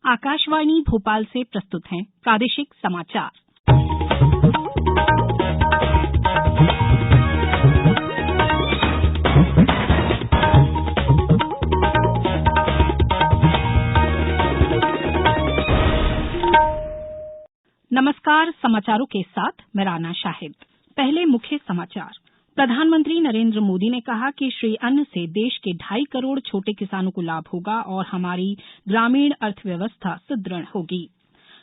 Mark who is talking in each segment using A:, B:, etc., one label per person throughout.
A: आकाशवाणी भोपाल से प्रस्तुत हैं प्रादेशिक समाचार। नमस्कार, समाचारों के साथ मैं राना शाहिद। पहले मुख्य समाचार। प्रधानमंत्री नरेंद्र मोदी ने कहा कि श्री अन्न से देश के 2.5 करोड़ छोटे किसानों को लाभ होगा और हमारी ग्रामीण अर्थव्यवस्था सुदृढ़ होगी।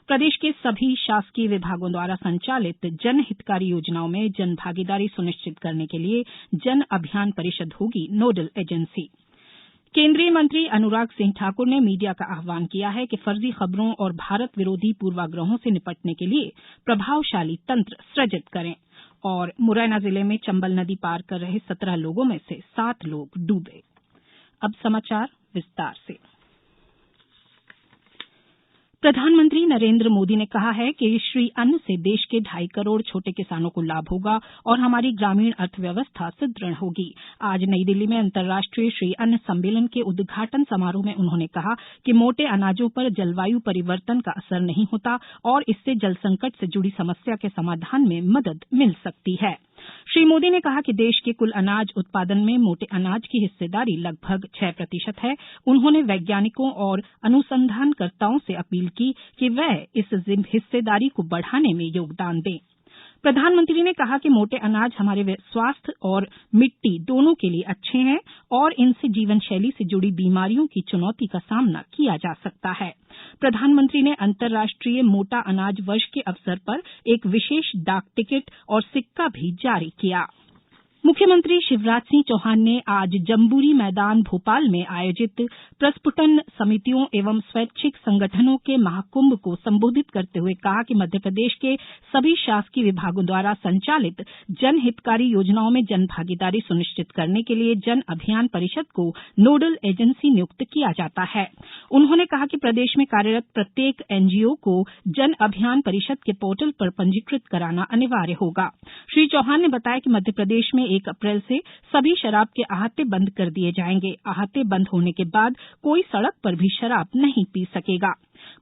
A: प्रदेश के सभी शासकीय विभागों द्वारा संचालित जन हितकारी योजनाओं में जन भागीदारी सुनिश्चित करने के लिए जन अभियान परिषद होगी नोडल एजेंसी। केंद्रीय मंत्री अनुराग सिंह ठाकुर ने मीडिया का आह्वान किया है कि फर्जी खबरों और भारत विरोधी पूर्वाग्रहों से निपटने के लिए प्रभावशाली तंत्र सृजित करें। और मुरैना जिले में चंबल नदी पार कर रहे 17 लोगों में से 7 लोग डूबे। अब समाचार विस्तार से। प्रधानमंत्री नरेंद्र मोदी ने कहा है कि श्री अन्न से देश के 2.5 करोड़ छोटे किसानों को लाभ होगा और हमारी ग्रामीण अर्थव्यवस्था सुदृढ़ होगी। आज नई दिल्ली में अंतर्राष्ट्रीय श्री अन्न सम्मेलन के उद्घाटन समारोह में उन्होंने कहा कि मोटे अनाजों पर जलवायु परिवर्तन का असर नहीं होता और इससे जल संकट से जुड़ी समस्या के समाधान में मदद मिल सकती है। श्री मोदी ने कहा कि देश के कुल अनाज उत्पादन में मोटे अनाज की हिस्सेदारी लगभग 6% है। उन्होंने वैज्ञानिकों और अनुसंधानकर्ताओं से अपील की कि वे इस हिस्सेदारी को बढ़ाने में योगदान दें। प्रधानमंत्री ने कहा कि मोटे अनाज हमारे स्वास्थ्य और मिट्टी दोनों के लिए अच्छे हैं और इनसे जीवन शैली से जुड़ी बीमारियों की चुनौती का सामना किया जा सकता है। प्रधानमंत्री ने अंतर्राष्ट्रीय मोटा अनाज वर्ष के अवसर पर एक विशेष डाक टिकट और सिक्का भी जारी किया। मुख्यमंत्री शिवराज सिंह चौहान ने आज जम्बूरी मैदान भोपाल में आयोजित प्रस्फुटन समितियों एवं स्वैच्छिक संगठनों के महाकुंभ को संबोधित करते हुए कहा कि मध्यप्रदेश के सभी शासकीय विभागों द्वारा संचालित जन हितकारी योजनाओं में जन भागीदारी सुनिश्चित करने के लिए जन अभियान परिषद को नोडल एजेंसी नियुक्त किया जाता है। उन्होंने कहा कि प्रदेश में कार्यरत प्रत्येक एनजीओ को जन अभियान परिषद के पोर्टल पर पंजीकृत कराना अनिवार्य होगा। श्री चौहान ने बताया कि मध्यप्रदेश में 1 अप्रैल से सभी शराब के अहाते बंद कर दिए जाएंगे। अहाते बंद होने के बाद कोई सड़क पर भी शराब नहीं पी सकेगा।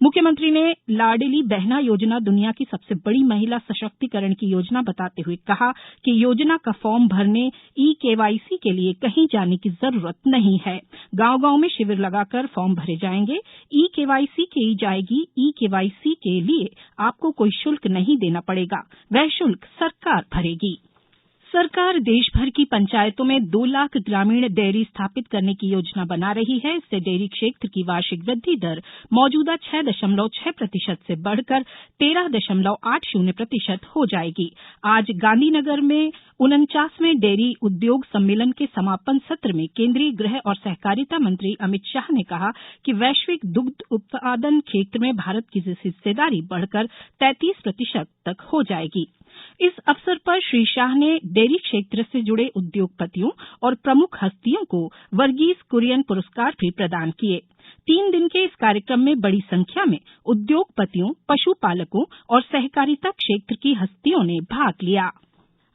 A: मुख्यमंत्री ने लाडली बहना योजना दुनिया की सबसे बड़ी महिला सशक्तिकरण की योजना बताते हुए कहा कि योजना का फॉर्म भरने ई-केवाईसी के लिए कहीं जाने की जरूरत नहीं है। गांव-गांव में शिविर लगाकर फॉर्म भरे जाएंगे। ई-केवाईसी की जाएगी। ई-केवाईसी के लिए आपको कोई शुल्क नहीं देना पड़ेगा, वह शुल्क सरकार भरेगी। सरकार देश भर की पंचायतों में 2 लाख ग्रामीण डेयरी स्थापित करने की योजना बना रही है। इससे डेयरी क्षेत्र की वार्षिक वृद्धि दर मौजूदा 6.6% से बढ़कर 13.80% हो जाएगी। आज गांधीनगर में 49वें डेयरी उद्योग सम्मेलन के समापन सत्र में केंद्रीय गृह और सहकारिता मंत्री अमित शाह ने कहा कि वैश्विक दुग्ध उत्पादन क्षेत्र में भारत की हिस्सेदारी बढ़कर 33% तक हो जाएगी। इस अवसर पर श्री शाह ने डेयरी क्षेत्र से जुड़े उद्योगपतियों और प्रमुख हस्तियों को वर्गीस कुरियन पुरस्कार भी प्रदान किए। 3 दिन के इस कार्यक्रम में बड़ी संख्या में उद्योगपतियों, पशुपालकों और सहकारिता क्षेत्र की हस्तियों ने भाग लिया।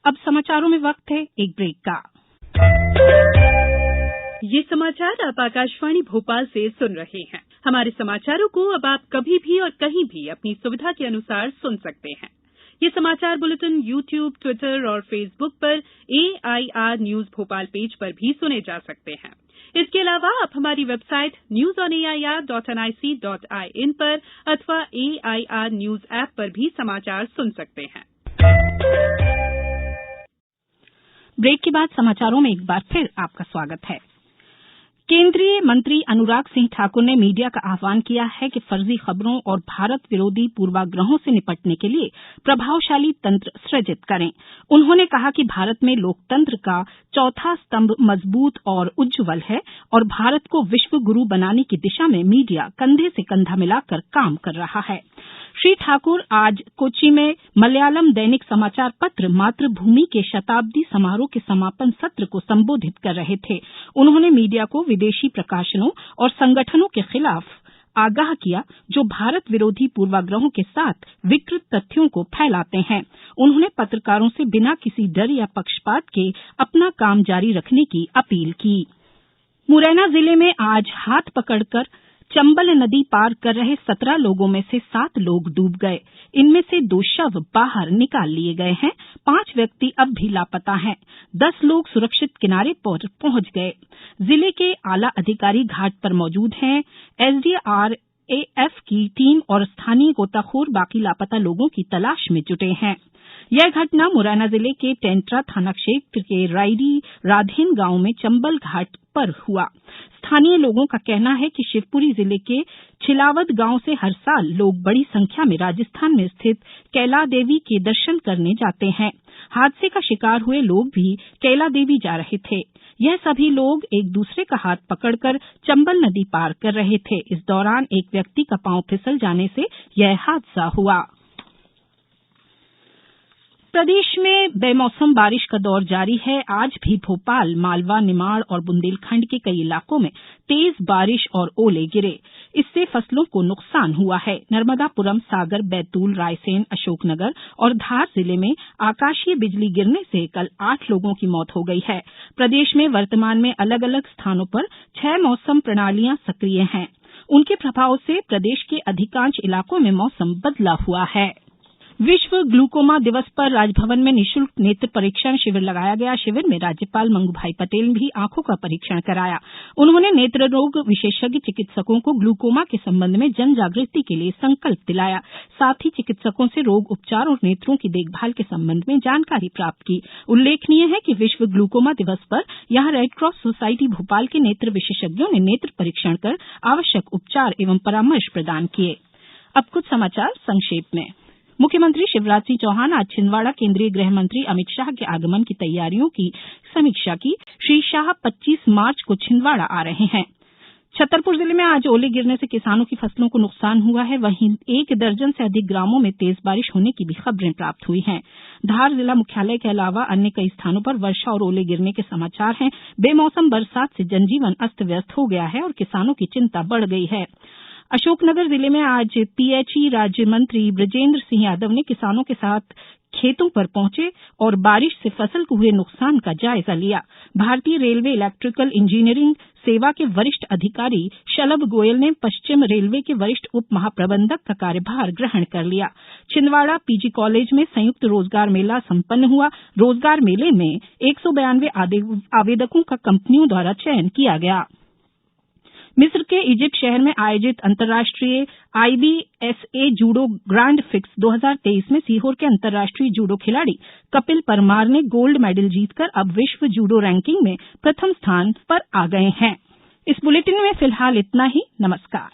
A: अब समाचारों में वक्त है एक ब्रेक का।
B: ये समाचार आप आकाशवाणी भोपाल से सुन रहे हैं। हमारे समाचारों को अब आप कभी भी और कहीं भी अपनी सुविधा के अनुसार सुन सकते हैं। ये समाचार बुलेटिन YouTube, ट्विटर और फेसबुक पर AIR न्यूज भोपाल पेज पर भी सुने जा सकते हैं। इसके अलावा आप हमारी वेबसाइट newsonair.nic.in पर अथवा AIR न्यूज ऐप पर भी समाचार सुन सकते हैं।
A: ब्रेक के बाद समाचारों में एक बार फिर आपका स्वागत है। केंद्रीय मंत्री अनुराग सिंह ठाकुर ने मीडिया का आह्वान किया है कि फर्जी खबरों और भारत विरोधी पूर्वाग्रहों से निपटने के लिए प्रभावशाली तंत्र सृजित करें। उन्होंने कहा कि भारत में लोकतंत्र का चौथा स्तंभ मजबूत और उज्जवल है और भारत को विश्व गुरु बनाने की दिशा में मीडिया कंधे से कंधा मिलाकर काम कर रहा है। श्री ठाकुर आज कोच्चि में मलयालम दैनिक समाचार पत्र मातृभूमि के शताब्दी समारोह के समापन सत्र को संबोधित कर रहे थे। उन्होंने मीडिया को विदेशी प्रकाशनों और संगठनों के खिलाफ आगाह किया जो भारत विरोधी पूर्वाग्रहों के साथ विकृत तथ्यों को फैलाते हैं। उन्होंने पत्रकारों से बिना किसी डर या पक्षपात के अपना काम जारी रखने की अपील की। मुरैना जिले में आज हाथ पकड़कर चंबल नदी पार कर रहे 17 लोगों में से 7 लोग डूब गए। इनमें से 2 शव बाहर निकाल लिए गए हैं। 5 व्यक्ति अब भी लापता हैं। 10 लोग सुरक्षित किनारे पर पहुंच गए। जिले के आला अधिकारी घाट पर मौजूद हैं। एसडीआरएफ की टीम और स्थानीय गोताखोर बाकी लापता लोगों की तलाश में जुटे हैं। यह घटना मुरैना जिले के टेंटरा थाना क्षेत्र के रायरी राधेन गांव में चंबल घाट पर हुआ। स्थानीय लोगों का कहना है कि शिवपुरी जिले के छिलावद गांव से हर साल लोग बड़ी संख्या में राजस्थान में स्थित कैला देवी के दर्शन करने जाते हैं। हादसे का शिकार हुए लोग भी कैला देवी जा रहे थे। यह सभी लोग एक दूसरे का हाथ पकड़कर चंबल नदी पार कर रहे थे। इस दौरान एक व्यक्ति का पांव फिसल जाने से यह हादसा हुआ। प्रदेश में बेमौसम बारिश का दौर जारी है। आज भी भोपाल, मालवा, निमाड़ और बुंदेलखंड के कई इलाकों में तेज बारिश और ओले गिरे। इससे फसलों को नुकसान हुआ है। नर्मदापुरम, सागर, बैतूल, रायसेन, अशोकनगर और धार जिले में आकाशीय बिजली गिरने से कल 8 लोगों की मौत हो गई है। प्रदेश में वर्तमान में अलग अलग स्थानों पर 6 मौसम प्रणालियां सक्रिय हैं। उनके प्रभाव से प्रदेश के अधिकांश इलाकों में मौसम बदला हुआ है। विश्व ग्लूकोमा दिवस पर राजभवन में निःशुल्क नेत्र परीक्षण शिविर लगाया गया। शिविर में राज्यपाल मंगूभाई पटेल ने भी आंखों का परीक्षण कराया। उन्होंने नेत्र रोग विशेषज्ञ चिकित्सकों को ग्लूकोमा के संबंध में जन जागृति के लिए संकल्प दिलाया। साथ ही चिकित्सकों से रोग उपचार और नेत्रों की देखभाल के संबंध में जानकारी प्राप्त की। उल्लेखनीय है कि विश्व ग्लूकोमा दिवस पर यहां रेडक्रॉस सोसाइटी भोपाल के नेत्र विशेषज्ञों ने नेत्र परीक्षण कर आवश्यक उपचार एवं परामर्श प्रदान किए। अब कुछ समाचार संक्षेप में। मुख्यमंत्री शिवराज सिंह चौहान आज छिंदवाड़ा केंद्रीय गृह मंत्री अमित शाह के आगमन की तैयारियों की समीक्षा की। श्री शाह 25 मार्च को छिंदवाड़ा आ रहे हैं। छतरपुर जिले में आज ओले गिरने से किसानों की फसलों को नुकसान हुआ है। वहीं 1 दर्जन से अधिक ग्रामों में तेज बारिश होने की भी खबरें प्राप्त हुई हैं। धार जिला मुख्यालय के अलावा अन्य कई स्थानों पर वर्षा और ओले गिरने के समाचार हैं। बेमौसम बरसात से जनजीवन अस्त व्यस्त हो गया है और किसानों की चिंता बढ़ गई है। अशोकनगर जिले में आज पीएचई राज्य मंत्री बृजेंद्र सिंह यादव ने किसानों के साथ खेतों पर पहुंचे और बारिश से फसल को हुए नुकसान का जायजा लिया। भारतीय रेलवे इलेक्ट्रिकल इंजीनियरिंग सेवा के वरिष्ठ अधिकारी शलभ गोयल ने पश्चिम रेलवे के वरिष्ठ उप महाप्रबंधक का कार्यभार ग्रहण कर लिया। छिंदवाड़ा पीजी कॉलेज में संयुक्त रोजगार मेला संपन्न हुआ। रोजगार मेले में 192 आवेदकों का कंपनियों द्वारा चयन किया गया। मिस्र के इजिप्ट शहर में आयोजित अंतर्राष्ट्रीय IBSA जूडो ग्रांड फिक्स 2023 में सीहोर के अंतर्राष्ट्रीय जूडो खिलाड़ी कपिल परमार ने गोल्ड मेडल जीतकर अब विश्व जूडो रैंकिंग में प्रथम स्थान पर आ गए हैं। इस बुलेटिन में फिलहाल इतना ही। नमस्कार।